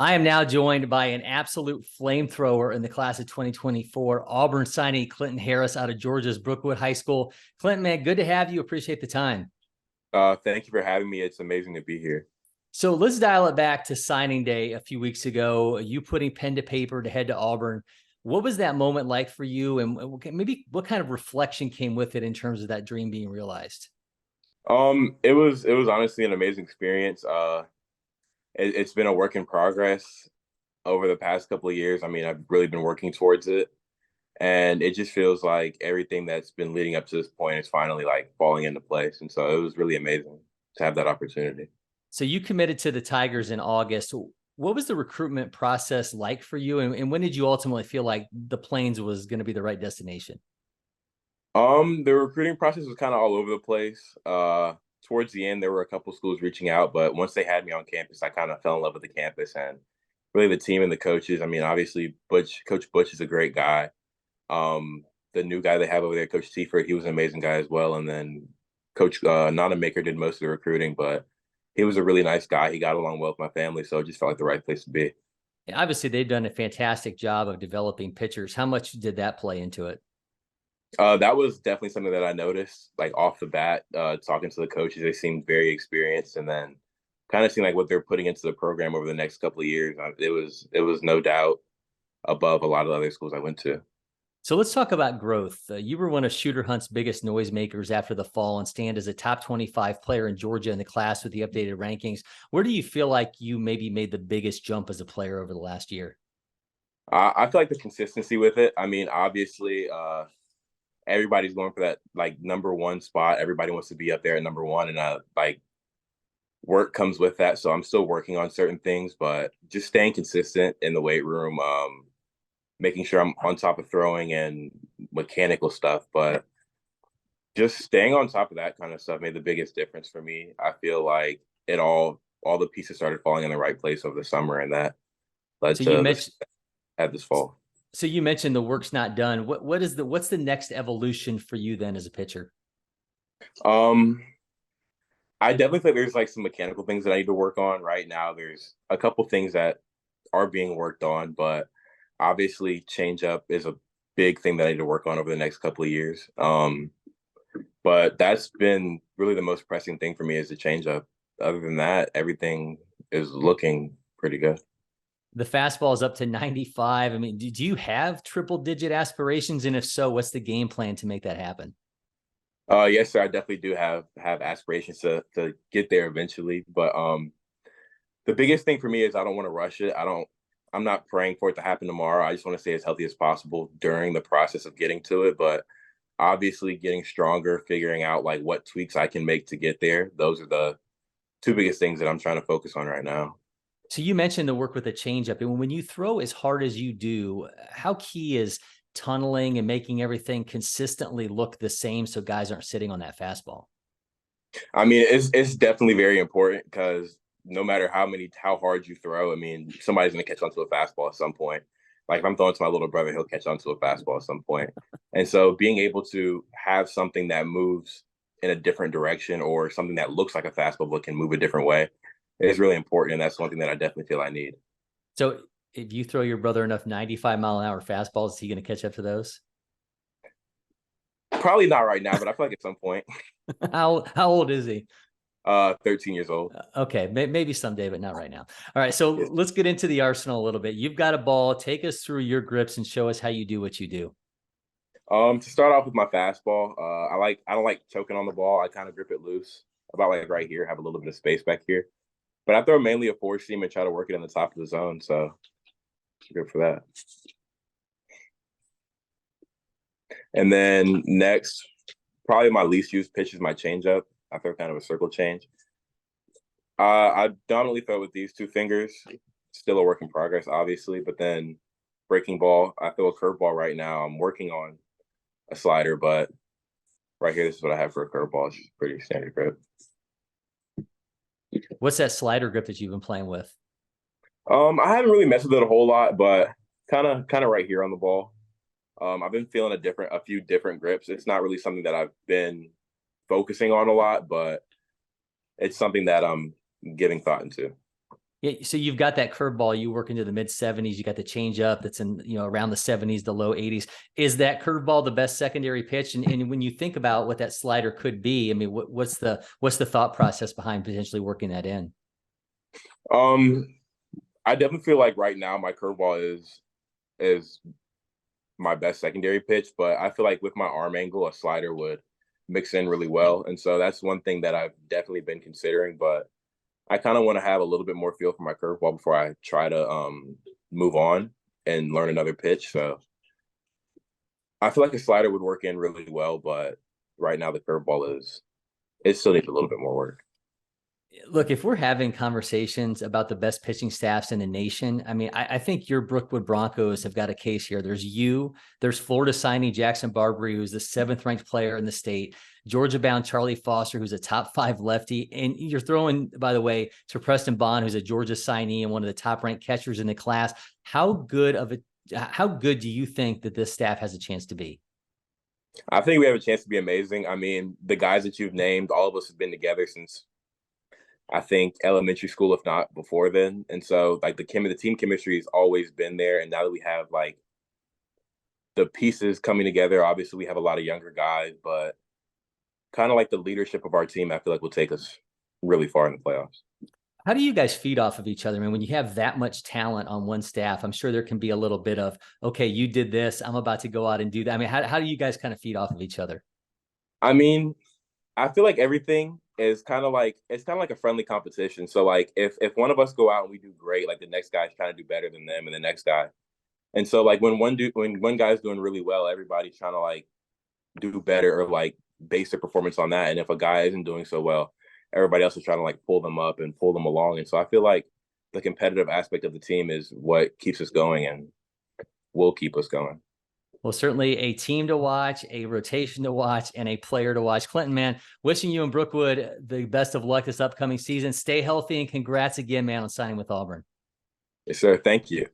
I am now joined by an absolute flamethrower in the class of 2024, Auburn signee Clinton Harris out of Georgia's Brookwood High School. Clinton, man, good to have you. Appreciate the time. Thank you for having me. It's amazing to be here. So let's dial it back to signing day a few weeks ago, you putting pen to paper to head to Auburn. What was that moment like for you? And maybe what kind of reflection came with it in terms of that dream being realized? It was honestly an amazing experience. It's been a work in progress over the past couple of years. I mean, I've really been working towards it, and it just feels like everything that's been leading up to this point is finally like falling into place. And so it was really amazing to have that opportunity. So you committed to the Tigers in August. What was the recruitment process like for you? And when did you ultimately feel like the Plains was going to be the right destination? The recruiting process was kind of all over the place. Towards the end, there were a couple schools reaching out, but once they had me on campus, I kind of fell in love with the campus and really the team and the coaches. I mean, obviously, Coach Butch is a great guy. The new guy they have over there, Coach Seifert, he was an amazing guy as well. And then Coach Maker did most of the recruiting, but he was a really nice guy. He got along well with my family, so it just felt like the right place to be. Obviously, they've done a fantastic job of developing pitchers. How much did that play into it? That was definitely something that I noticed, like off the bat, talking to the coaches. They seemed very experienced, and then kind of seemed like what they're putting into the program over the next couple of years. It was no doubt above a lot of other schools I went to. So let's talk about growth. You were one of Shooter Hunt's biggest noisemakers after the fall and stand as a top 25 player in Georgia in the class with the updated rankings. Where do you feel like you maybe made the biggest jump as a player over the last year? I feel like the consistency with it. I mean, obviously, everybody's going for that like number one spot. Everybody wants to be up there at number one, and like work comes with that. So I'm still working on certain things, but just staying consistent in the weight room, making sure I'm on top of throwing and mechanical stuff, but just staying on top of that kind of stuff made the biggest difference for me. I feel like all the pieces started falling in the right place over the summer, and that led So you to mentioned this fall. so you mentioned the work's not done. What's the next evolution for you then as a pitcher? Um, I definitely think there's like some mechanical things that I need to work on right now. There's a couple things that are being worked on, but obviously changeup is a big thing that I need to work on over the next couple of years. But that's been really the most pressing thing for me is the changeup. Other than that, everything is looking pretty good. The fastball is up to 95. I mean, do you have triple digit aspirations? And if so, what's the game plan to make that happen? Yes, sir. I definitely do have aspirations to get there eventually. But the biggest thing for me is I don't want to rush it. I'm not praying for it to happen tomorrow. I just want to stay as healthy as possible during the process of getting to it. But obviously getting stronger, figuring out like what tweaks I can make to get there. Those are the two biggest things that I'm trying to focus on right now. So you mentioned the work with the changeup, and when you throw as hard as you do, how key is tunneling and making everything consistently look the same so guys aren't sitting on that fastball? I mean, it's definitely very important because no matter how hard you throw, I mean, somebody's gonna catch onto a fastball at some point. Like if I'm throwing to my little brother, he'll catch onto a fastball at some point. And so being able to have something that moves in a different direction or something that looks like a fastball but can move a different way is really important. And that's one thing that I definitely feel I need. So if you throw your brother enough 95-mile-an-hour fastballs, is he going to catch up to those? Probably not right now, but I feel like at some point. How old is he? 13 years old. Okay, maybe someday, but not right now. All right, so Yeah. let's get into the arsenal a little bit. You've got a ball. Take us through your grips and show us how you do what you do. To start off with my fastball, I don't like choking on the ball. I kind of grip it loose, about like right here, have a little bit of space back here. But I throw mainly a four seam and try to work it in the top of the zone. So good for that. And then next, probably my least used pitch is my changeup. I throw kind of a circle change. I dominantly throw with these two fingers. Still a work in progress, obviously. But then breaking ball, I throw a curveball right now. I'm working on a slider, but right here, this is what I have for a curveball. It's just pretty standard grip. What's that slider grip that you've been playing with? I haven't really messed with it a whole lot, but kind of right here on the ball. I've been feeling a few different grips. It's not really something that I've been focusing on a lot, but it's something that I'm giving thought into. Yeah, so you've got that curveball. You work into the mid 70s. You got the changeup that's in, around the 70s, the low 80s. Is that curveball the best secondary pitch? And when you think about what that slider could be, I mean, what's the thought process behind potentially working that in? Um, I definitely feel like right now my curveball is my best secondary pitch, but I feel like with my arm angle, a slider would mix in really well. And so that's one thing that I've definitely been considering, but I kind of want to have a little bit more feel for my curveball before I try to move on and learn another pitch. So I feel like a slider would work in really well, but right now the curveball it still needs a little bit more work. Look, if we're having conversations about the best pitching staffs in the nation, I mean, I think your Brookwood Broncos have got a case here. There's Florida signee Jackson Barbary, who's the 7th ranked player in the state, Georgia-bound Charlie Foster, who's a top 5 lefty. And you're throwing, by the way, to Preston Bond, who's a Georgia signee and one of the top ranked catchers in the class. How good do you think that this staff has a chance to be? I think we have a chance to be amazing. I mean, the guys that you've named, all of us have been together since I think elementary school, if not before then. And so like the team chemistry has always been there. And now that we have like the pieces coming together, obviously we have a lot of younger guys, but kind of like the leadership of our team, I feel like will take us really far in the playoffs. How do you guys feed off of each other? I mean, when you have that much talent on one staff, I'm sure there can be a little bit of, okay, you did this, I'm about to go out and do that. I mean, how do you guys kind of feed off of each other? I mean, I feel like everything is kind of like a friendly competition. So like if one of us go out and we do great, like the next guy's trying to do better than them and the next guy. And so like when one guy's doing really well, everybody's trying to like do better or like base their performance on that. And if a guy isn't doing so well, everybody else is trying to like pull them up and pull them along. And so I feel like the competitive aspect of the team is what keeps us going and will keep us going. Well, certainly a team to watch, a rotation to watch, and a player to watch. Clinton, man, wishing you and Brookwood the best of luck this upcoming season. Stay healthy and congrats again, man, on signing with Auburn. Yes, sir. Thank you.